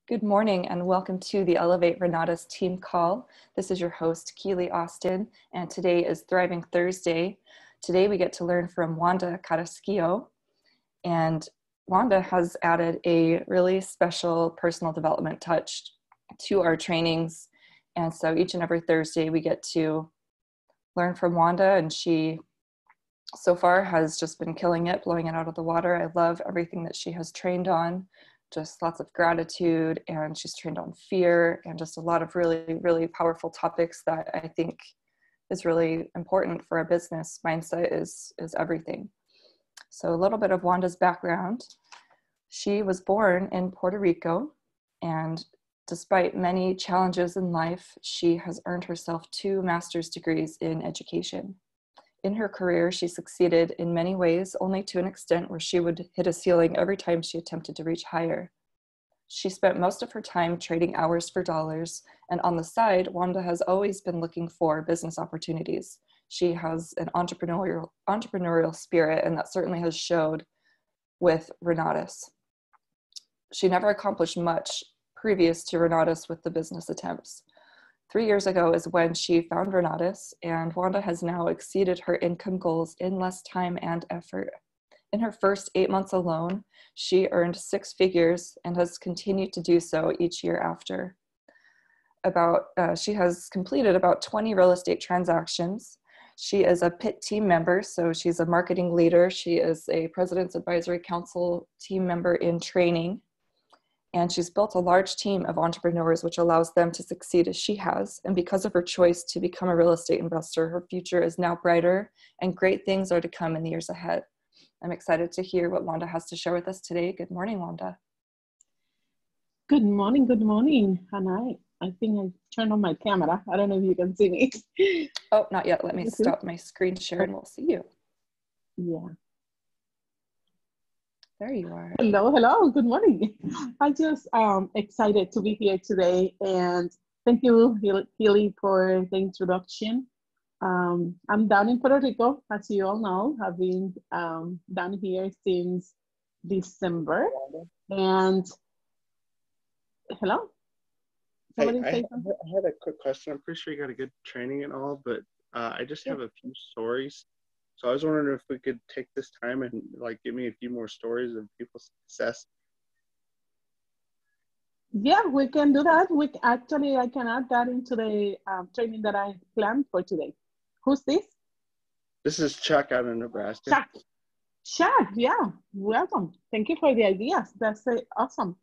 Good morning and welcome to the Elevate Renatus team call. This is your host, Keely Austin, and today is Thriving Thursday. Today we get to learn from Wanda Carrasquillo, and Wanda has added a really special personal development touch to our trainings. And so each and every Thursday we get to learn from Wanda, and she so far has just been killing it, blowing it out of the water. I love everything that she has trained on. Just lots of gratitude, and she's trained on fear and just a lot of really, really powerful topics that I think is really important for a business. Mindset is everything. So a little bit of Wanda's background. She was born in Puerto Rico, and despite many challenges in life, she has earned herself 2 master's degrees in education. In her career, she succeeded in many ways, only to an extent where she would hit a ceiling every time she attempted to reach higher. She spent most of her time trading hours for dollars, and on the side, Wanda has always been looking for business opportunities. She has an entrepreneurial spirit, and that certainly has showed with Renatus. She never accomplished much previous to Renatus with the business attempts. 3 years ago is when she found Renatus, and Wanda has now exceeded her income goals in less time and effort. In her first 8 months alone, she earned 6 figures and has continued to do so each year after. She has completed about 20 real estate transactions. She is a PIT team member, so she's a marketing leader. She is a President's Advisory Council team member in training. And she's built a large team of entrepreneurs, which allows them to succeed as she has. And because of her choice to become a real estate investor, her future is now brighter and great things are to come in the years ahead. I'm excited to hear what Wanda has to share with us today. Good morning, Wanda. Good morning, good morning. And I think I turned on my camera. I don't know if you can see me. Oh, not yet. Let me stop my screen share and we'll see you. Yeah. There you are. Hello, good morning. I'm just excited to be here today, and thank you, Healy, for the introduction. I'm down in Puerto Rico, as you all know. I've been down here since December, and hello? I had a quick question. I'm pretty sure you got a good training and all, but I just have a few stories. So I was wondering if we could take this time and give me a few more stories of people's success. Yeah, we can do that. I can add that into the training that I planned for today. Who's this? This is Chuck out in Nebraska. Chuck, yeah, welcome. Thank you for the ideas. That's awesome.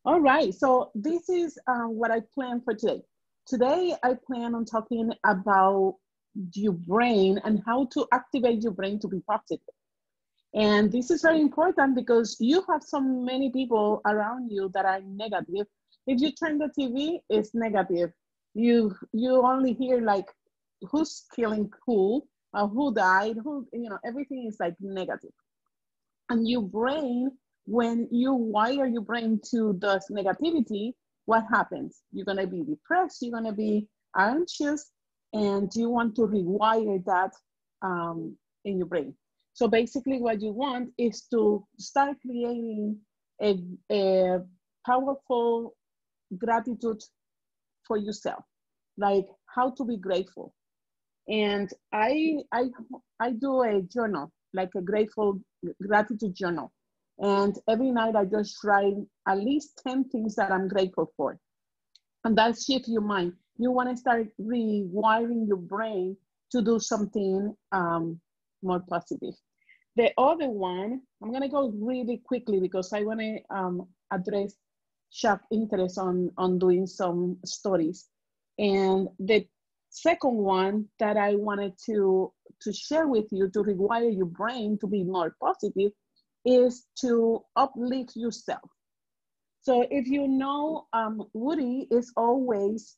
All right, so this is what I planned for today. Today, I plan on talking about your brain and how to activate your brain to be positive. And this is very important because you have so many people around you that are negative. If you turn the TV, it's negative. You only hear who's killing who died, everything is negative. And your brain, when you wire your brain to this negativity, what happens? You're gonna be depressed, you're gonna be anxious, and you want to rewire that in your brain. So basically what you want is to start creating a powerful gratitude for yourself, like how to be grateful. And I do a journal, like a gratitude journal. And every night I just write at least 10 things that I'm grateful for. And that shifts your mind. You want to start rewiring your brain to do something more positive. The other one, I'm going to go really quickly because I want to address Chuck's interest on doing some stories. And the second one that I wanted to share with you to rewire your brain to be more positive is to uplift yourself. So if you know, Woody is always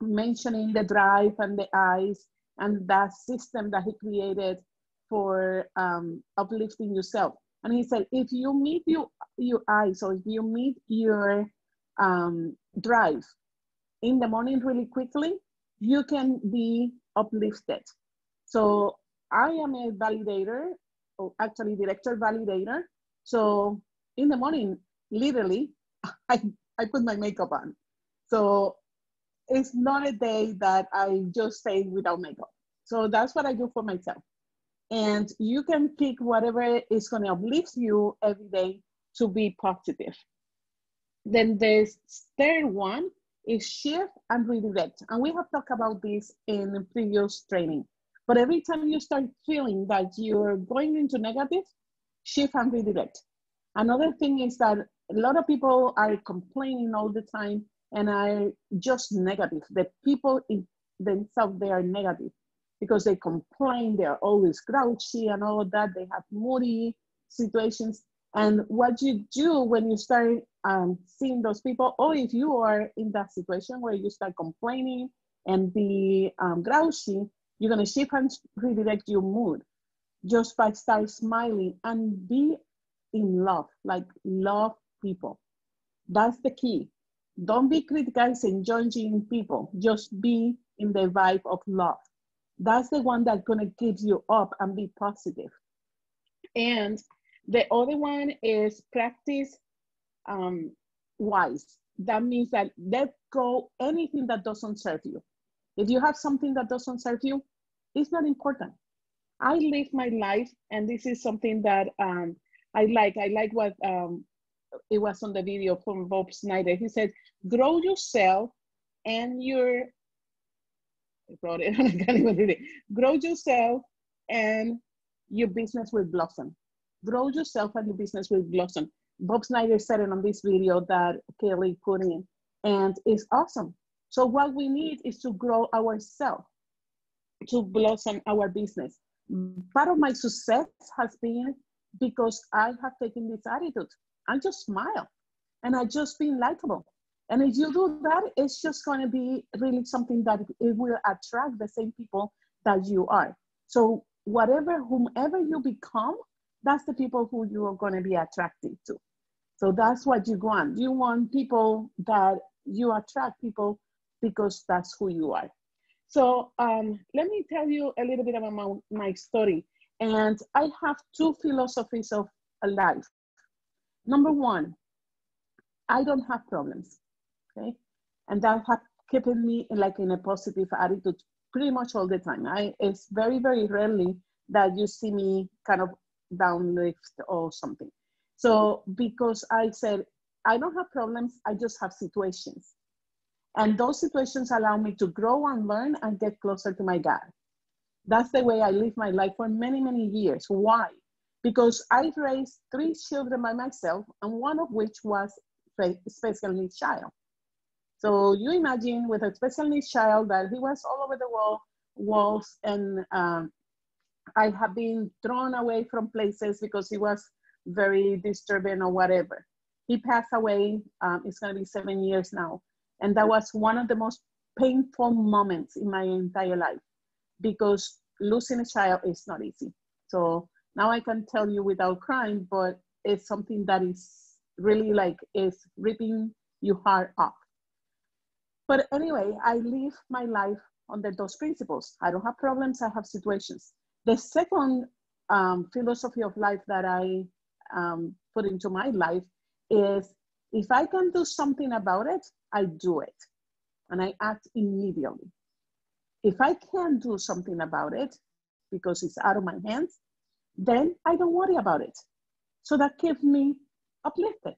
mentioning the drive and the eyes and that system that he created for uplifting yourself. And he said, if you meet your eyes, or if you meet your drive in the morning really quickly, you can be uplifted. So I am a validator, or actually director validator. So in the morning, literally, I put my makeup on. So it's not a day that I just stay without makeup. So that's what I do for myself. And you can pick whatever is going to uplift you every day to be positive. Then the third one is shift and redirect. And we have talked about this in previous training. But every time you start feeling that you're going into negative, shift and redirect. Another thing is that a lot of people are complaining all the time and are just negative. The people in themselves, they are negative because they complain, they're always grouchy and all of that. They have moody situations. And what you do when you start seeing those people, or if you are in that situation where you start complaining and be grouchy, you're going to shift and redirect your mood just by start smiling and be in love, like love people. That's the key. Don't be criticizing, judging people. Just be in the vibe of love. That's the one that's going to keep you up and be positive. And the other one is practice wise. That means that let go anything that doesn't serve you. If you have something that doesn't serve you, it's not important. I live my life, and this is something that I like. I like what it was on the video from Bob Snyder. He said, grow yourself and your, I wrote it, I can't even read it. Grow yourself and your business will blossom. Grow yourself and your business will blossom. Bob Snyder said it on this video that Kelly put in, and it's awesome. So what we need is to grow ourselves, to blossom our business. Part of my success has been because I have taken this attitude. I just smile and I just be likable. And if you do that, it's just going to be really something that it will attract the same people that you are. So whomever you become, that's the people who you are going to be attracted to. So that's what you want. You want people that you attract people because that's who you are. So let me tell you a little bit about my story. And I have two philosophies of life. Number one, I don't have problems, okay? And that has kept me like in a positive attitude pretty much all the time. It's very, very rarely that you see me kind of downlift or something. So because I said, I don't have problems, I just have situations. And those situations allow me to grow and learn and get closer to my God. That's the way I live my life for many, many years. Why? Because I raised 3 children by myself, and one of which was a special needs child. So you imagine with a special needs child that he was all over the walls, and I have been thrown away from places because he was very disturbing or whatever. He passed away, it's gonna be 7 years now. And that was one of the most painful moments in my entire life because losing a child is not easy. So now I can tell you without crying, but it's something that is really like is ripping your heart off. But anyway, I live my life under those principles. I don't have problems, I have situations. The second philosophy of life that I put into my life is if I can do something about it, I do it. And I act immediately. If I can't do something about it because it's out of my hands, then I don't worry about it. So that keeps me uplifted.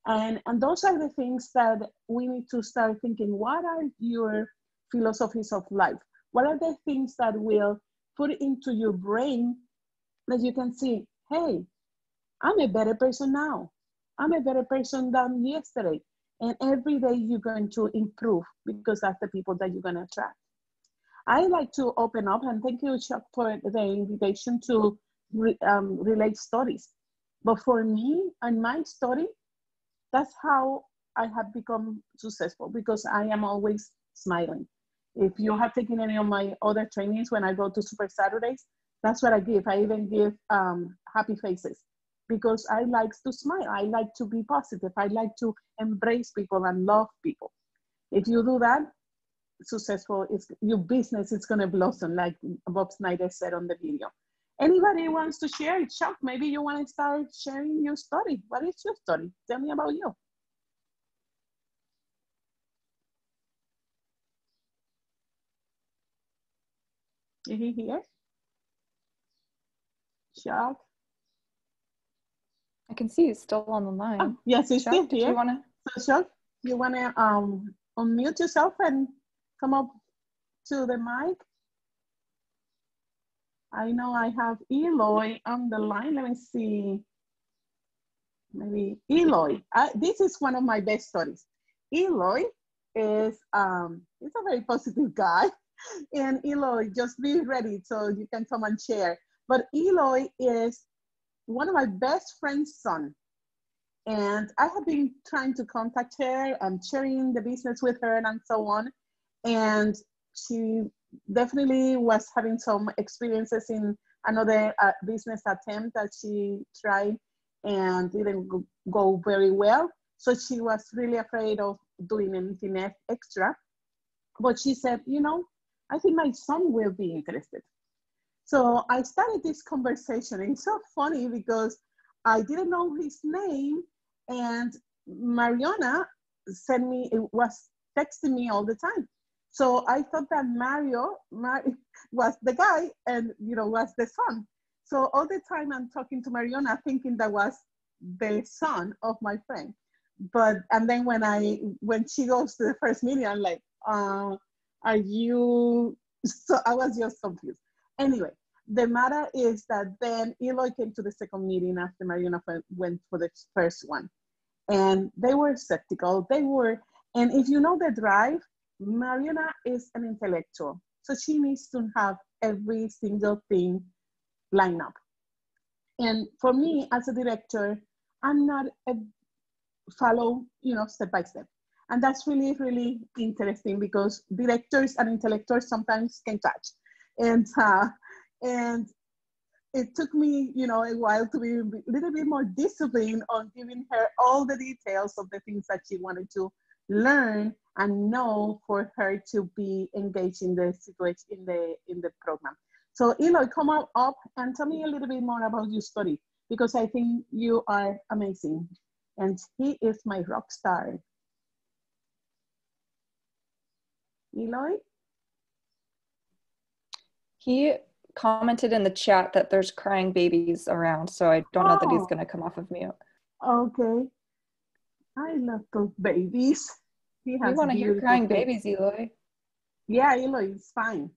And those are the things that we need to start thinking, what are your philosophies of life? What are the things that will put into your brain that you can see, hey, I'm a better person now. I'm a better person than yesterday. And every day you're going to improve because that's the people that you're going to attract. I like to open up, and thank you, Chuck, for the invitation to relate stories. But for me and my story, that's how I have become successful because I am always smiling. If you have taken any of my other trainings when I go to Super Saturdays, that's what I give. I even give happy faces because I like to smile. I like to be positive. I like to embrace people and love people. If you do that, successful, your business is going to blossom, like Bob Snyder said on the video. Anybody wants to share it? Chuck, maybe you want to start sharing your story. What is your story? Tell me about you. Is he here? Chuck? I can see he's still on the line. Oh, yes, he's Chuck, still did here. you want to? So, Chuck, you want to unmute yourself and come up to the mic? I know I have Eloy on the line. Let me see. Maybe Eloy. This is one of my best stories. Eloy is he's a very positive guy. And Eloy, just be ready so you can come and share. But Eloy is one of my best friend's son. And I have been trying to contact her and sharing the business with her and so on. And she definitely was having some experiences in another business attempt that she tried and didn't go very well. So she was really afraid of doing anything extra. But she said, you know, I think my son will be interested. So I started this conversation. And it's so funny because I didn't know his name, and Mariana was texting me all the time. So I thought that Mario was the guy and, you know, was the son. So all the time I'm talking to Mariana thinking that was the son of my friend. And then when she goes to the first meeting, I'm like, are you, so I was just confused. Anyway, the matter is that then Eloy came to the second meeting after Mariana went for the first one. And they were skeptical. And if you know the drive, Mariana is an intellectual. So she needs to have every single thing lined up. And for me as a director, I'm not follow, you know, step by step. And that's really, really interesting because directors and intellectuals sometimes can touch. And it took me, you know, a while to be a little bit more disciplined on giving her all the details of the things that she wanted to learn and know for her to be engaged in the situation, in the program. So Eloy, come up and tell me a little bit more about your story, because I think you are amazing. And he is my rock star. Eloy? He commented in the chat that there's crying babies around, so I don't know that he's going to come off of mute. Okay. I love those babies. We want to hear crying babies, Eloy. Yeah, Eloy, it's fine.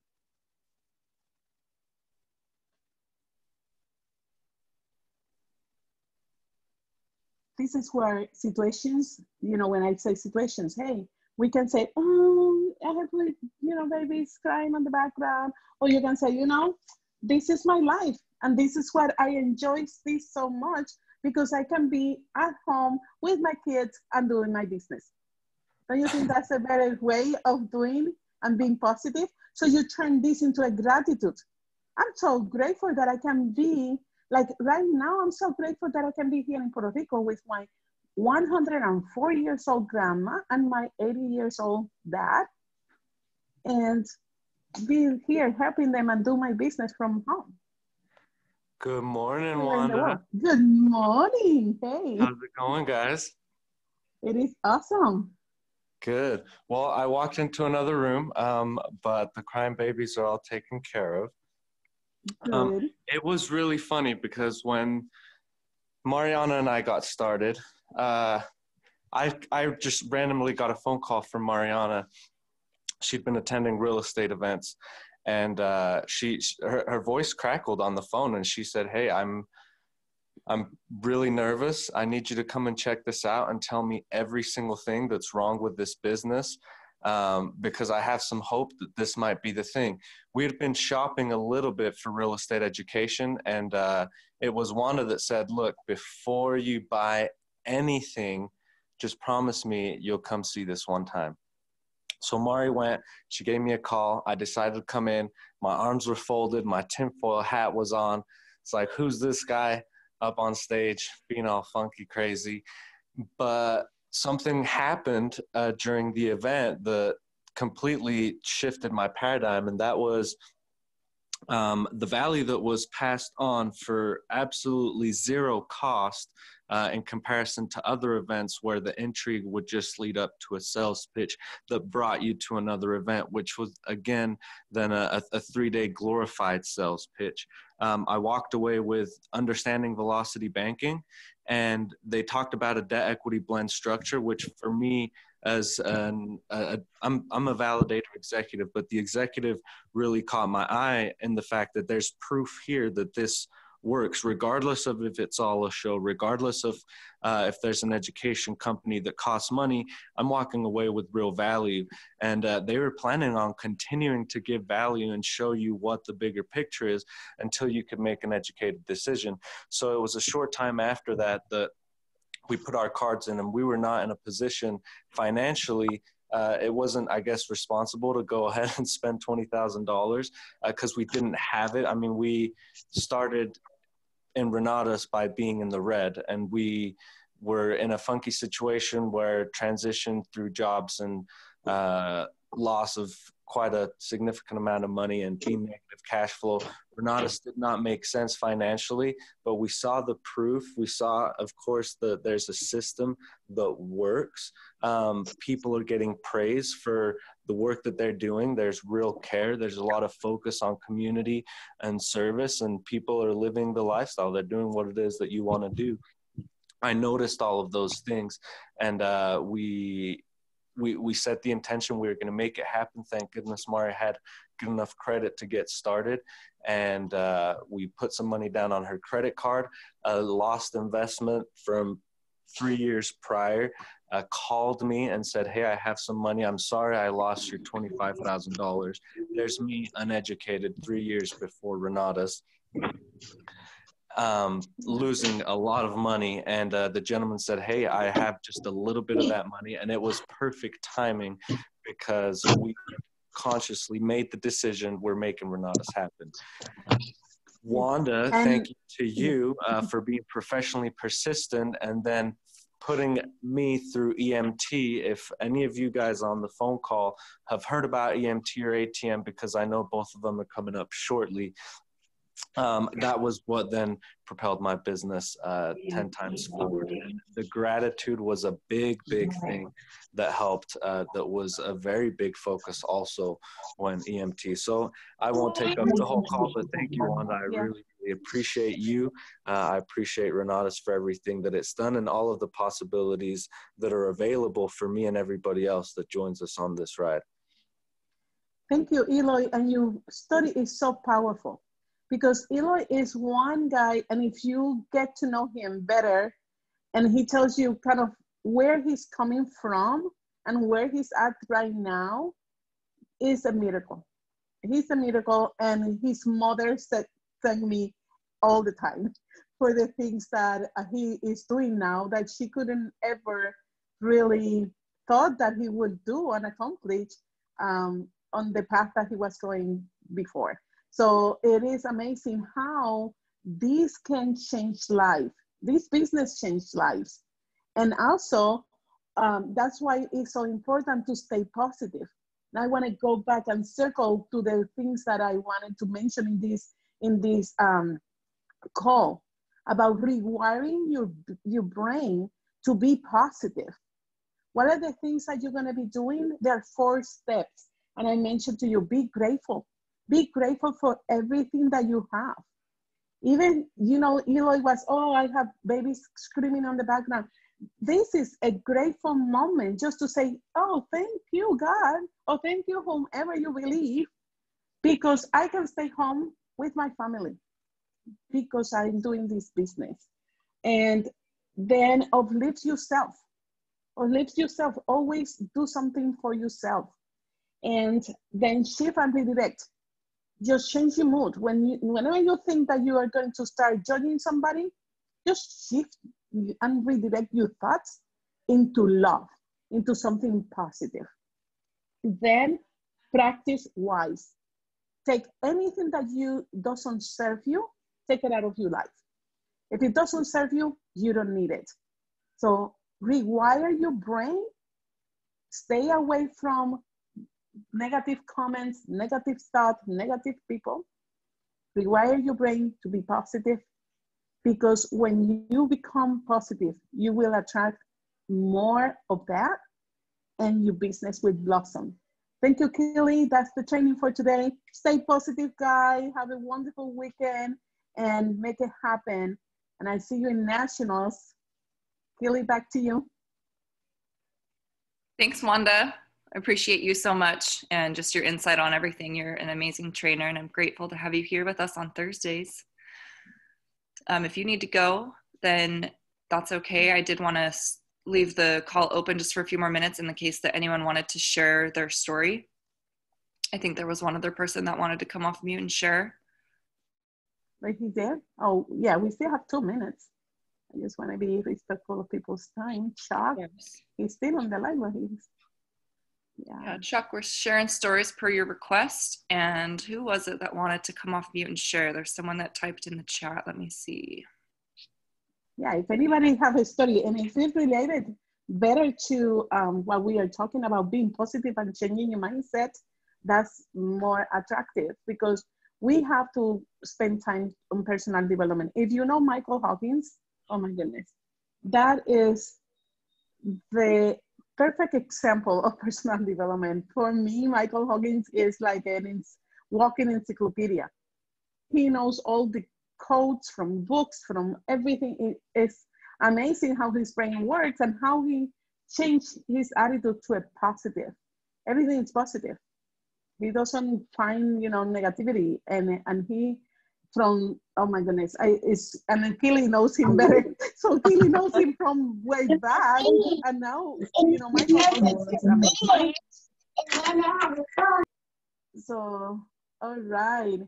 This is where situations, you know, when I say situations, hey, we can say, oh, I have, you know, babies crying on the background. Or you can say, you know, this is my life. And this is what I enjoy this so much because I can be at home with my kids and doing my business. Don't you think that's a better way of doing and being positive? So you turn this into a gratitude. I'm so grateful that I can be, like right now, I'm so grateful that I can be here in Puerto Rico with my 104 years old grandma and my 80 years old dad, and be here helping them and do my business from home. Good morning, Wanda. Good morning. Hey. How's it going, guys? It is awesome. Good. Well, I walked into another room, but the crying babies are all taken care of. Good. It was really funny because when Mariana and I got started, I just randomly got a phone call from Mariana. She'd been attending real estate events, and her voice crackled on the phone, and she said, "Hey, I'm really nervous. I need you to come and check this out and tell me every single thing that's wrong with this business, because I have some hope that this might be the thing." We had been shopping a little bit for real estate education, and it was Wanda that said, "Look, before you buy anything, just promise me you'll come see this one time." So Mari went, she gave me a call. I decided to come in. My arms were folded. My tinfoil hat was on. It's like, who's this guy up on stage being all funky crazy? But something happened during the event that completely shifted my paradigm. And that was the value that was passed on for absolutely zero cost in comparison to other events where the entry would just lead up to a sales pitch that brought you to another event, which was, again, then a 3-day glorified sales pitch. I walked away with understanding velocity banking, and they talked about a debt equity blend structure, which for me, as I'm a validator executive, but the executive really caught my eye in the fact that there's proof here that this works, regardless of if it's all a show, regardless of if there's an education company that costs money. I'm walking away with real value. And they were planning on continuing to give value and show you what the bigger picture is until you could make an educated decision. So it was a short time after that that we put our cards in, and we were not in a position financially. It wasn't, I guess, responsible to go ahead and spend $20,000 because we didn't have it. I mean, we started in Renatus by being in the red, and we were in a funky situation where transition through jobs and loss of quite a significant amount of money and being negative cash flow. Renatus did not make sense financially, but we saw the proof. We saw, of course, that there's a system that works. People are getting praise for the work that they're doing. There's real care. There's a lot of focus on community and service, and people are living the lifestyle. They're doing what it is that you want to do. I noticed all of those things, and we set the intention we were going to make it happen. Thank goodness Mari had good enough credit to get started, and we put some money down on her credit card. Lost investment from 3 years prior called me and said, "Hey, I have some money. I'm sorry I lost your $25,000. There's me, uneducated, 3 years before Renatus, losing a lot of money." And the gentleman said, "Hey, I have just a little bit of that money." And it was perfect timing because we consciously made the decision, we're making Renatus happen. Wanda, thank you to you for being professionally persistent and then putting me through EMT. If any of you guys on the phone call have heard about EMT or ATM, because I know both of them are coming up shortly, that was what then propelled my business 10 times forward. And the gratitude was a big thing that helped. That was a very big focus also when EMT. So I won't take up the whole call, but thank you, Wanda. I really appreciate you. I appreciate Renatus for everything that it's done and all of the possibilities that are available for me and everybody else that joins us on this ride. Thank you, Eloy. And your story is so powerful, because Eloy is one guy, and if you get to know him better and he tells you kind of where he's coming from and where he's at right now, is a miracle. He's a miracle, and his mother thank me all the time for the things that he is doing now that she couldn't ever really thought that he would do and accomplish on the path that he was going before. So it is amazing how this can change life. This business changed lives. And also, that's why it's so important to stay positive. And I want to go back and circle to the things that I wanted to mention in this call about rewiring your brain to be positive. What are the things that you're going to be doing? There are 4 steps. And I mentioned to you, be grateful. Be grateful for everything that you have. Even, Eloy was, I have babies screaming on the background. This is a grateful moment just to say, oh, thank you, God. Oh, thank you, whomever you believe, because I can stay home with my family because I'm doing this business. And then uplift yourself. Uplift yourself. Always do something for yourself. And then shift and redirect. Just change your mood. Whenever you think that you are going to start judging somebody, just shift and redirect your thoughts into love, into something positive. Then practice wise. Take anything that doesn't serve you, take it out of your life. If it doesn't serve you, you don't need it. So rewire your brain. Stay away from negative comments, negative thoughts, negative people, rewire your brain to be positive, because when you become positive, you will attract more of that and your business will blossom. Thank you, Keely. That's the training for today. Stay positive, guys. Have a wonderful weekend and make it happen. And I see you in nationals. Keely, back to you. Thanks, Wanda. I appreciate you so much and just your insight on everything. You're an amazing trainer, and I'm grateful to have you here with us on Thursdays. If you need to go, then that's okay. I did want to leave the call open just for a few more minutes in the case that anyone wanted to share their story. I think there was one other person that wanted to come off mute and share. Like he did? Oh, yeah, we still have 2 minutes. I just want to be respectful of people's time. Chuck, yes. He's still on the line, but he's, yeah, Chuck, we're sharing stories per your request. And who was it that wanted to come off mute and share? There's someone that typed in the chat. Let me see. Yeah, if anybody have a story and if it's related better to what we are talking about, being positive and changing your mindset, that's more attractive because we have to spend time on personal development. If you know Michael Hawkins, oh my goodness, that is the perfect example of personal development. For me, Michael Hawkins is like a walking encyclopedia. He knows all the codes from books, from everything. It is amazing how his brain works and how he changed his attitude to a positive. Everything is positive. He doesn't find, negativity, and he from, oh my goodness, and then Keely knows him better. So Keely knows him from way back, and now, Michael is amazing. So, all right.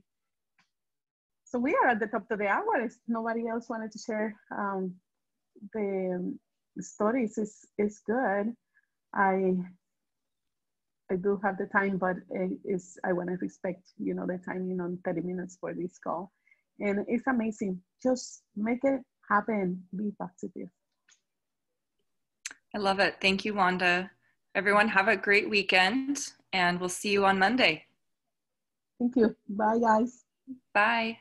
So we are at the top of the hour. If nobody else wanted to share the stories, is good. I do have the time, but I want to respect, the timing 30 minutes for this call. And it's amazing. Just make it happen. Be positive. I love it. Thank you, Wanda. Everyone have a great weekend, and we'll see you on Monday. Thank you. Bye, guys. Bye.